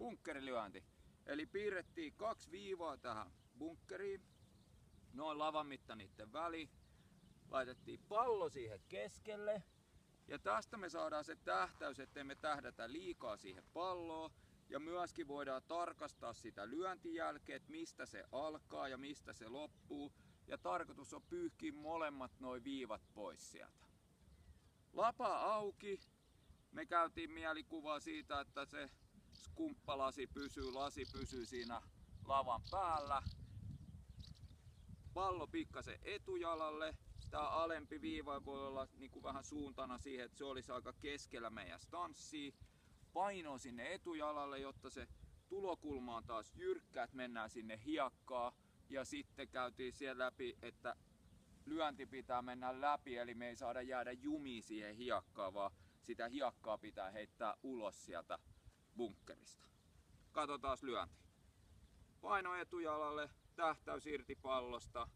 bunkkerilyönti. Eli piirrettiin 2 viivaa tähän bunkkeriin, noin lavan mitta niiden väliin. Laitettiin pallo siihen keskelle ja tästä me saadaan se tähtäys, ettei me tähdätä liikaa siihen palloon. Ja myöskin voidaan tarkastaa sitä lyöntijälkeä, että mistä se alkaa ja mistä se loppuu. Ja tarkoitus on pyyhkiä molemmat noin viivat pois sieltä. Lapa auki. Me käytiin mielikuvaa siitä, että se skumppalasi pysyy siinä lavan päällä. Pallo pikkasen etujalalle. Tämä alempi viiva voi olla niin kuin vähän suuntana siihen, että se olisi aika keskellä meidän stanssia. Paino sinne etujalalle, jotta se tulokulma on taas jyrkkä, että mennään sinne hiekkaan. Ja sitten käytiin siellä läpi, että lyönti pitää mennä läpi, eli me ei saada jäädä jumiin siihen hiekkaan, vaan sitä hiekkaa pitää heittää ulos sieltä bunkkerista. Katsotaan lyönti. Paino etujalalle, tähtäys irti pallosta.